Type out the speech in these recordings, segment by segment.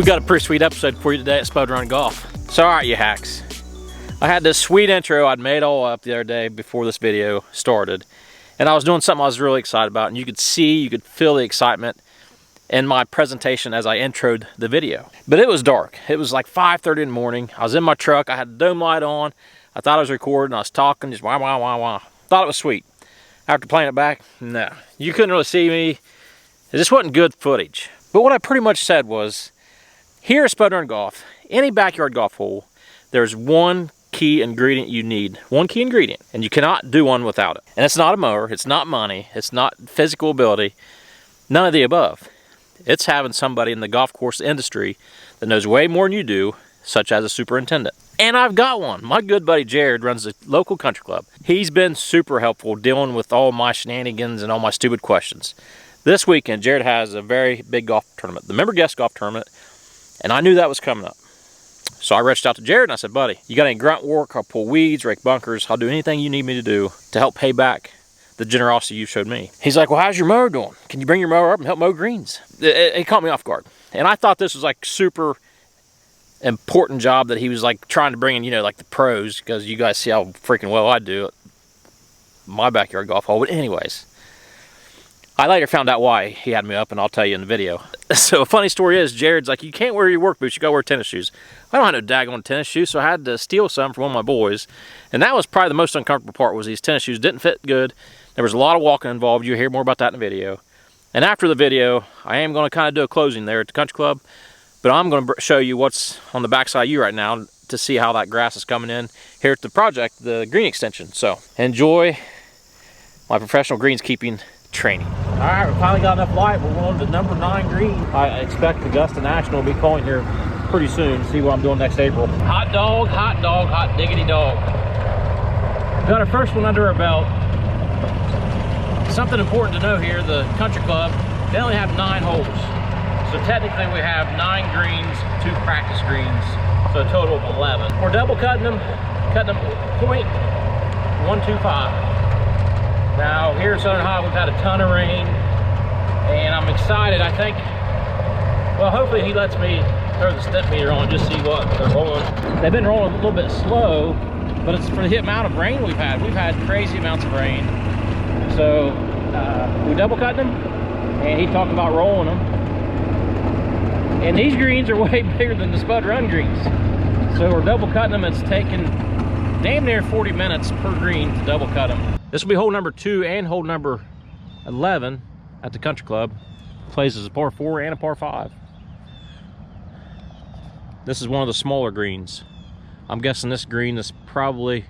We got a pretty sweet episode for you today at Spud Run Golf. So, all right, you hacks. I had this sweet intro I'd made all up the other day before this video started. And I was doing something I was really excited about. And you could feel the excitement in my presentation as I introed the video. But it was dark. It was like 5:30 in the morning. I was in my truck. I had the dome light on. I thought I was recording. I was talking, just wah, wah, wah, wah. Thought it was sweet. After playing it back, no. You couldn't really see me. It just wasn't good footage. But what I pretty much said was, here at Spud Run Golf, any backyard golf hole, there's one key ingredient you need. One key ingredient, and you cannot do one without it. And it's not a mower, it's not money, it's not physical ability, none of the above. It's having somebody in the golf course industry that knows way more than you do, such as a superintendent. And I've got one. My good buddy Jared runs the local country club. He's been super helpful dealing with all my shenanigans and all my stupid questions. This weekend, Jared has a very big golf tournament, the member guest golf tournament, and I knew that was coming up. So I reached out to Jared and I said, buddy, you got any grunt work? I'll pull weeds, rake bunkers. I'll do anything you need me to do to help pay back the generosity you showed me. He's like, well, how's your mower doing? Can you bring your mower up and help mow greens? It caught me off guard. And I thought this was like super important job that he was like trying to bring in, you know, like the pros, because you guys see how freaking well I do at my backyard golf hole. But anyways, I later found out why he had me up, and I'll tell you in the video. So a funny story is, Jared's like, you can't wear your work boots, you gotta wear tennis shoes. I don't have no daggone tennis shoes, so I had to steal some from one of my boys. And that was probably the most uncomfortable part, was these tennis shoes didn't fit good. There was a lot of walking involved. You'll hear more about that in the video. And after the video, I am gonna kind of do a closing there at the country club, but I'm gonna show you what's on the backside of you right now to see how that grass is coming in here at the project, the green extension. So enjoy my professional greenskeeping training. All right, we finally got enough light. We're on to number 9 green. I expect Augusta National will be calling here pretty soon. See what I'm doing next April. Hot dog, hot diggity dog. Got our first one under our belt. Something important to know here, the country club, they only have 9 holes. So technically we have 9 greens, 2 practice greens, so a total of 11. We're double cutting them .125. Now, here in Southern Ohio, we've had a ton of rain, and I'm excited. I think, well, hopefully he lets me throw the step meter on, just see what they're rolling. They've been rolling a little bit slow, but it's for the amount of rain we've had. We've had crazy amounts of rain. So, we double cut them, and he talked about rolling them. And these greens are way bigger than the Spud Run greens. So we're double cutting them. It's taking damn near 40 minutes per green to double cut them. This will be hole number 2 and hole number 11 at the country club. Plays as a par 4 and a par 5. This is one of the smaller greens. I'm guessing this green is probably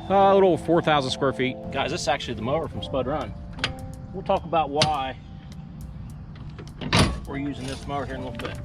a little over 4,000 square feet. Guys, this is actually the mower from Spud Run. We'll talk about why we're using this mower here in a little bit.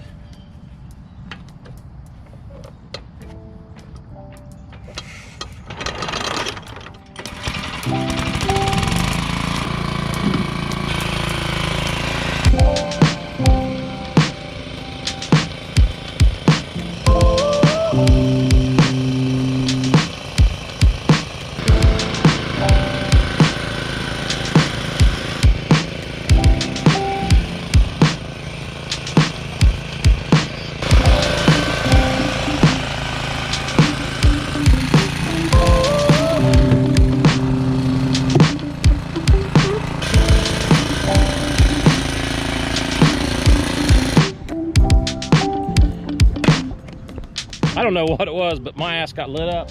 I don't know what it was, but my ass got lit up.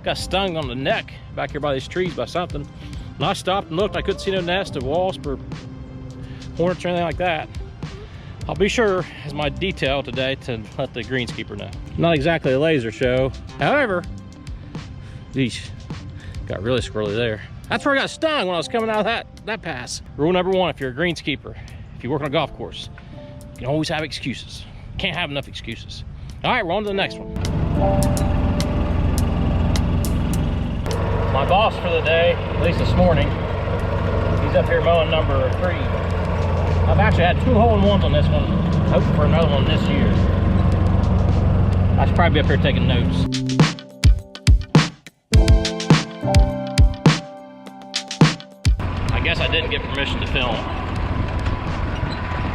Got stung on the neck back here by these trees by something. And I stopped and looked. I couldn't see no nest of wasp or hornets or anything like that. I'll be sure as my detail today to let the greenskeeper know. Not exactly a laser show. However, geez, got really squirrely there. That's where I got stung when I was coming out of that pass. Rule number 1, if you're a greenskeeper, if you work on a golf course, you can always have excuses. Can't have enough excuses. All right, we're on to the next one. My boss for the day, at least this morning, he's up here mowing number 3. I've actually had 2 hole-in-ones on this one, hoping for another one this year. I should probably be up here taking notes. I guess I didn't get permission to film.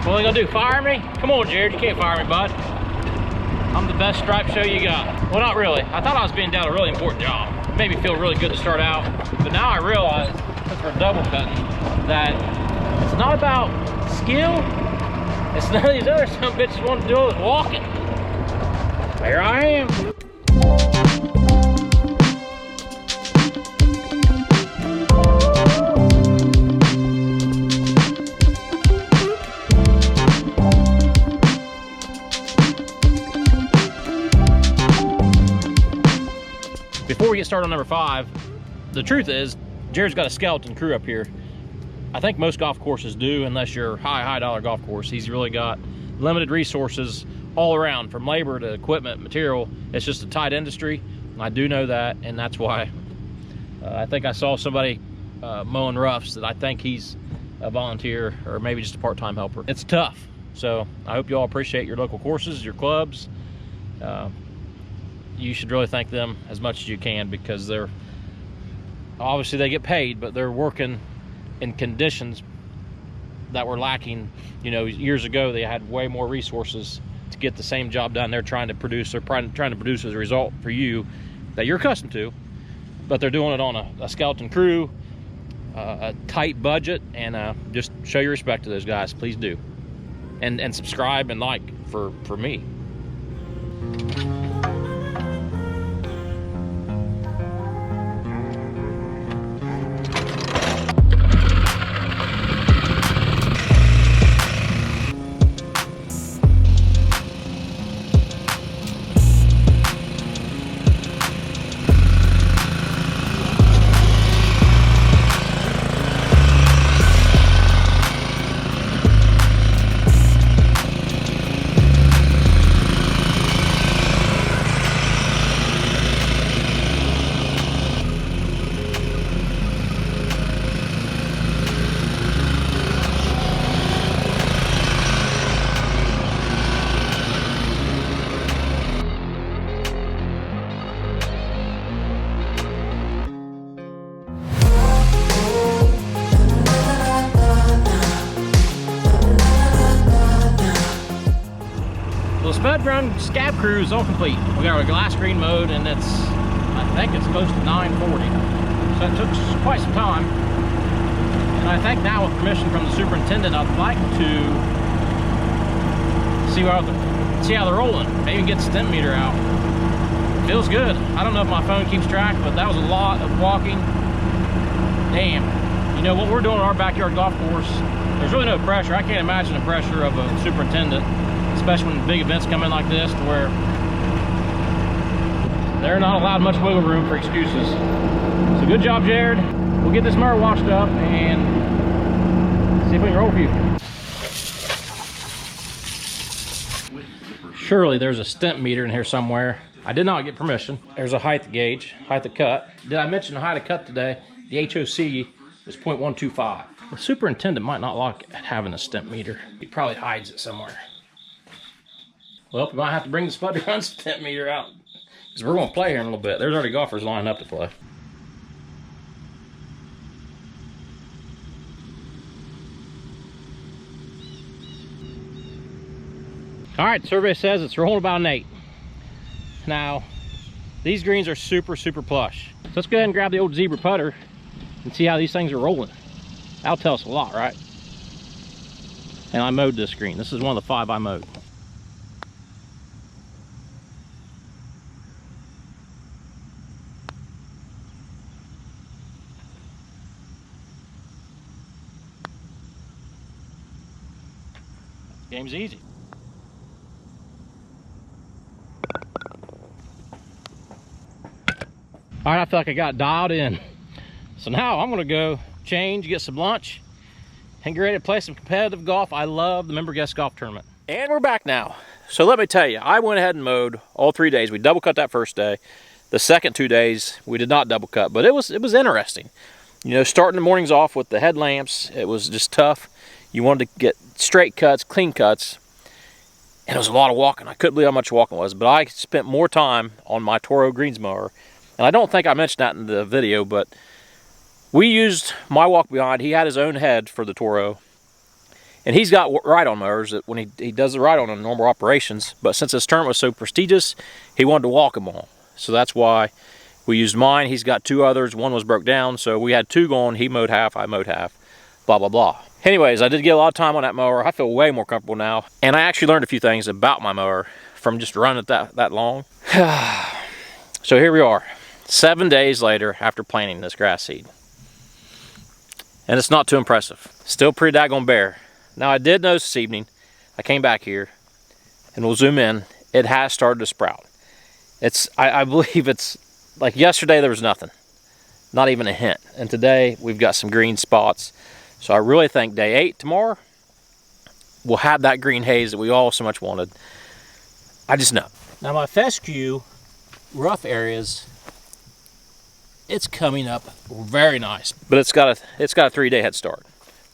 What are they gonna do, fire me? Come on, Jared, you can't fire me, bud. I'm the best stripe show you got. Well, not really. I thought I was being down a really important job. It made me feel really good to start out. But now I realize, since we're double cutting, that it's not about skill. It's none of these other some bitches want to do is walking. There I am. Before we get started on number 5, the truth is, Jared's got a skeleton crew up here. I think most golf courses do, unless you're high dollar golf course. He's really got limited resources all around, from labor to equipment, material. It's just a tight industry. I do know that, and that's why I think I saw somebody mowing roughs that I think he's a volunteer or maybe just a part-time helper. It's tough. So I hope you all appreciate your local courses, your clubs. You should really thank them as much as you can, because they're obviously they get paid, but they're working in conditions that were lacking. You know, years ago they had way more resources to get the same job done. They're trying to produce, they're trying to produce as a result for you that you're accustomed to, but they're doing it on a skeleton crew, a tight budget, and just show your respect to those guys, please do, and subscribe and like for me. The spud run scab crew is all complete. We got our glass green mode, and I think it's close to 9:40. So it took quite some time. And I think now, with permission from the superintendent, I'd like to see how they're rolling. Maybe get the stem meter out. Feels good. I don't know if my phone keeps track, but that was a lot of walking. Damn. You know what we're doing on our backyard golf course? There's really no pressure. I can't imagine the pressure of a superintendent, especially when big events come in like this, to where they're not allowed much wiggle room for excuses. So good job, Jared. We'll get this mower washed up and see if we can roll a few. Surely there's a stent meter in here somewhere. I did not get permission. There's a height gauge, height of cut. Did I mention the height of cut today? The HOC was 0.125. The superintendent might not like having a stent meter. He probably hides it somewhere. Well, we might have to bring the spud run stent meter out, because we're going to play here in a little bit. There's already golfers lined up to play. All right, the survey says it's rolling about an 8. Now, these greens are super plush. So let's go ahead and grab the old zebra putter and see how these things are rolling. That'll tell us a lot, right? And I mowed this green. This is one of the 5 I mowed. Game's easy. All right, I feel like I got dialed in. So now I'm gonna go change, get some lunch, and get ready to play some competitive golf. I love the member guest golf tournament. And we're back now. So let me tell you, I went ahead and mowed all 3 days. We double cut that first day. The second 2 days, we did not double cut, but it was interesting. You know, starting the mornings off with the headlamps, it was just tough. You wanted to get straight cuts, clean cuts, and it was a lot of walking. I couldn't believe how much walking was, but I spent more time on my Toro greens mower. And I don't think I mentioned that in the video, but we used my walk behind. He had his own head for the Toro, And he's got ride-on mowers that when he does the ride-on in normal operations, but since his tournament was so prestigious, he wanted to walk them all. So that's why we used mine. He's got 2 others. One was broke down, so we had 2 going. He mowed half, I mowed half, blah, blah, blah. Anyways, I did get a lot of time on that mower. I feel way more comfortable now. And I actually learned a few things about my mower from just running it that long. So here we are, 7 days later after planting this grass seed. And it's not too impressive. Still pretty daggone bare. Now I did notice this evening, I came back here, and we'll zoom in, it has started to sprout. I believe it's, like yesterday there was nothing. Not even a hint. And today we've got some green spots. So I really think day 8 tomorrow, we'll have that green haze that we all so much wanted. I just know. Now my fescue rough areas, it's coming up very nice. But it's got a 3-day head start.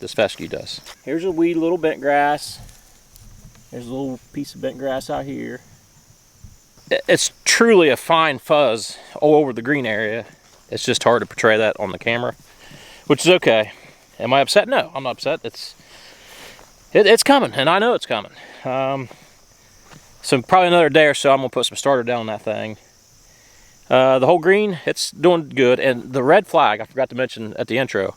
This fescue does. Here's a wee little bent grass. There's a little piece of bent grass out here. It's truly a fine fuzz all over the green area. It's just hard to portray that on the camera, which is okay. Am I upset? No, I'm not upset. It's coming, and I know it's coming. So probably another day or so, I'm gonna put some starter down on that thing. The whole green, it's doing good. And the red flag, I forgot to mention at the intro,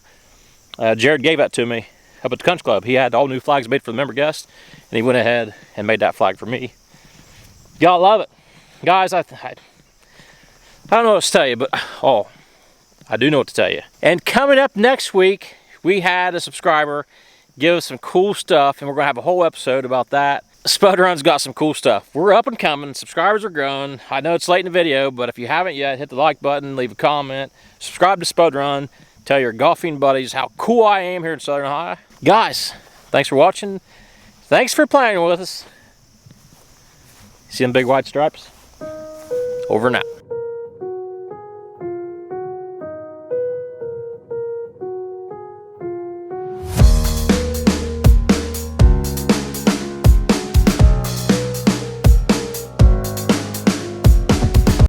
Jared gave that to me up at the country club. He had all new flags made for the member guests, and he went ahead and made that flag for me. Y'all love it. Guys, I don't know what to tell you, but I do know what to tell you. And coming up next week, we had a subscriber give us some cool stuff, and we're gonna have a whole episode about that. Spud Run's got some cool stuff. We're up and coming, subscribers are growing. I know it's late in the video, but if you haven't yet, hit the like button, leave a comment, subscribe to Spud Run, tell your golfing buddies how cool I am here in Southern Ohio. Guys, thanks for watching. Thanks for playing with us. See them big white stripes? Over and out.